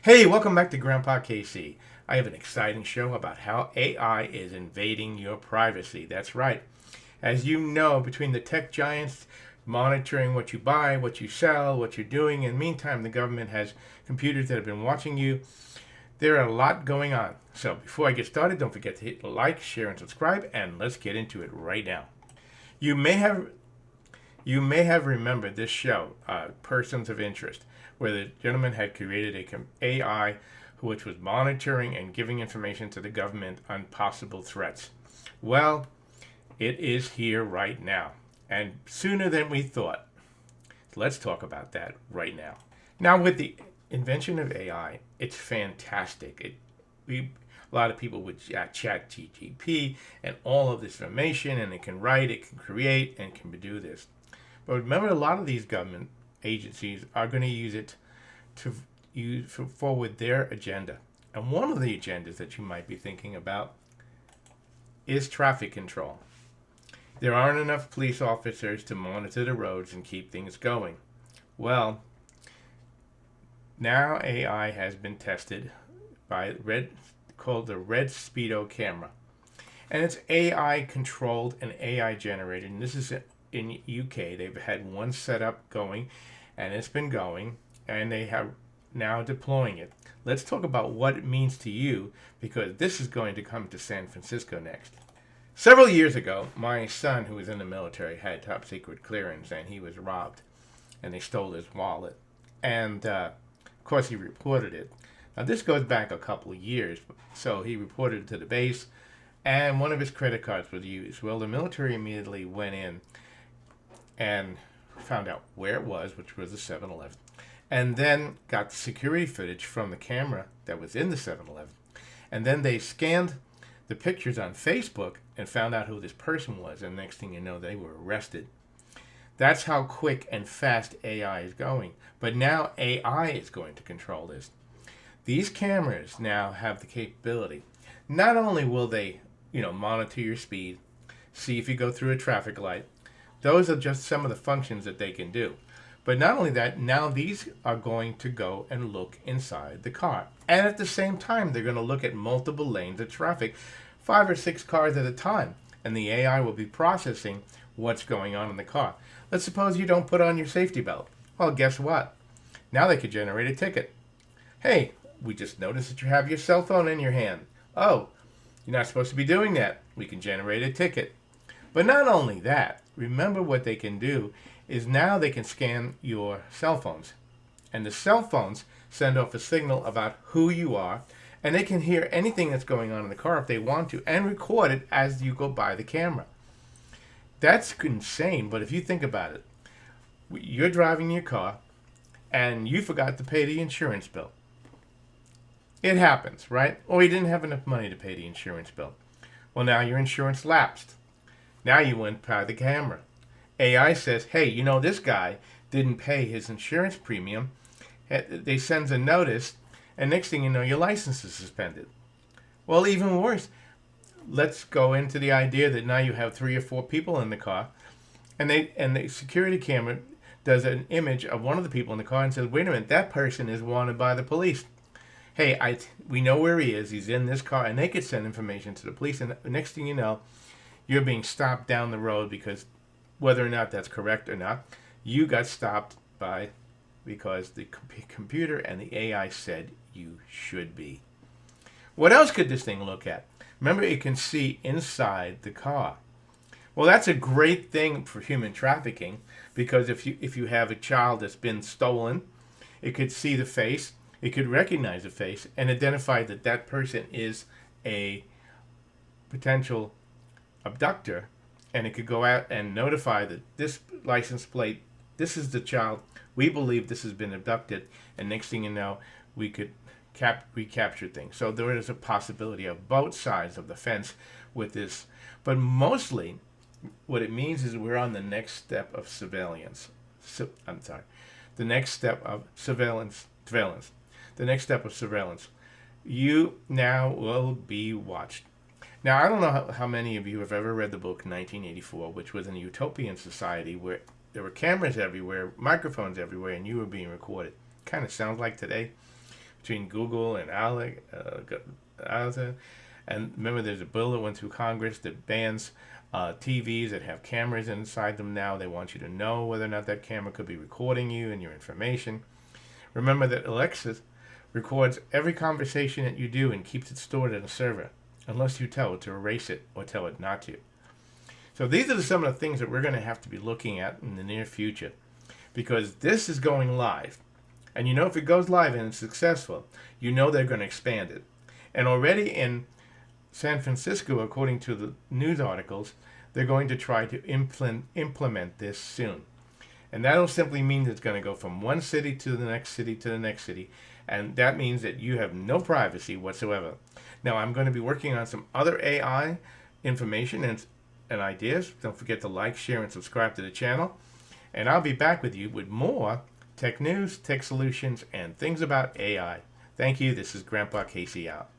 Hey, welcome back to Grandpa KC. I have an exciting show about how AI is invading your privacy. That's right. As you know, between the tech giants monitoring what you buy, what you sell, what you're doing, and meantime, the government has computers that have been watching you. There are a lot going on. So before I get started, don't forget to hit like, share, and subscribe, and let's get into it right now. You may have remembered this show, Persons of Interest, where the gentleman had created a AI which was monitoring and giving information to the government on possible threats. Well, it is here right now, and sooner than we thought. Let's talk about that right now. Now, with the invention of AI, it's fantastic. A lot of people would chat GTP and all of this information, and it can write, it can create, and can do this. But remember, a lot of these government agencies are going to use it to forward their agenda. And one of the agendas that you might be thinking about is traffic control. There aren't enough police officers to monitor the roads and keep things going. Well, now AI has been tested by called the Red Speedo camera. And it's AI controlled and AI generated. And this is in UK. They've had one setup going, and it's been going, and they have now deploying it. Let's talk about what it means to you, because this is going to come to San Francisco next. Several years ago, my son, who was in the military, had top secret clearance, and he was robbed, and they stole his wallet. And of course, he reported it. Now, this goes back a couple of years, so he reported it to the base, and one of his credit cards was used. Well, the military immediately went in and found out where it was, which was the 7-Eleven, and then got the security footage from the camera that was in the 7-Eleven. And then they scanned the pictures on Facebook and found out who this person was, and next thing you know, they were arrested. That's how quick and fast AI is going. But now AI is going to control this. These cameras now have the capability. Not only will they, monitor your speed, see if you go through a traffic light. Those are just some of the functions that they can do. But not only that, now these are going to go and look inside the car. And at the same time, they're going to look at multiple lanes of traffic, 5 or 6 cars at a time. And the AI will be processing what's going on in the car. Let's suppose you don't put on your safety belt. Well, guess what? Now they could generate a ticket. Hey, we just noticed that you have your cell phone in your hand. Oh, you're not supposed to be doing that. We can generate a ticket. But not only that, remember what they can do is now they can scan your cell phones. And the cell phones send off a signal about who you are, and they can hear anything that's going on in the car if they want to, and record it as you go by the camera. That's insane, but if you think about it, you're driving your car, and you forgot to pay the insurance bill. It happens, right? Or you didn't have enough money to pay the insurance bill. Well, now your insurance lapsed. Now you went by the camera. AI says, hey, this guy didn't pay his insurance premium. They sends a notice, and next thing you know, your license is suspended. Well, even worse, let's go into the idea that now you have 3 or 4 people in the car, and the security camera does an image of one of the people in the car and says, wait a minute, that person is wanted by the police. Hey, we know where he is. He's in this car, and they could send information to the police, and the next thing you know, you're being stopped down the road because whether or not that's correct or not, you got stopped because the computer and the AI said you should be. What else could this thing look at? Remember, it can see inside the car. Well, that's a great thing for human trafficking, because if you have a child that's been stolen, it could see the face, it could recognize the face, and identify that that person is a potential abductor, and it could go out and notify that this license plate, this is the child, we believe this has been abducted, and next thing you know, we could recapture things. So there is a possibility of both sides of the fence with this. But mostly, what it means is we're on the next step of surveillance. The next step of surveillance. The next step of surveillance. You now will be watched. Now, I don't know how many of you have ever read the book 1984, which was in a utopian society where there were cameras everywhere, microphones everywhere, and you were being recorded. Kind of sounds like today. between Google and Alexa. And remember, there's a bill that went through Congress that bans TVs that have cameras inside them now. They want you to know whether or not that camera could be recording you and your information. Remember that Alexa records every conversation that you do and keeps it stored in a server, unless you tell it to erase it or tell it not to. So these are some of the things that we're going to have to be looking at in the near future, because this is going live. And if it goes live and it's successful, they're going to expand it. And already in San Francisco, according to the news articles, they're going to try to implement this soon. And that'll simply mean that it's going to go from one city to the next city to the next city. And that means that you have no privacy whatsoever. Now, I'm going to be working on some other AI information and ideas. Don't forget to like, share, and subscribe to the channel. And I'll be back with you with more tech news, tech solutions, and things about AI. Thank you. This is Grandpa Casey out.